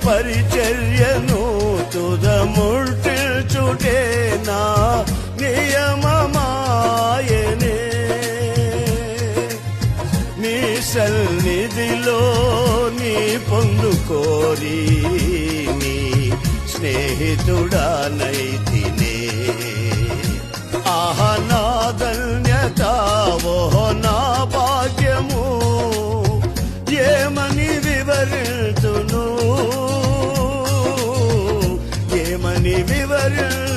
పరిచర్యను తుదముల్చుటే నా నియమమాయనే నీ సన్నిధిలో నీ పొందుకోరి నీ స్నేహితుడానైతినే ఆహా నా ధన్యత ఓహో నా భాగ్యము ఏమని వివరించును ఏమని వివరించు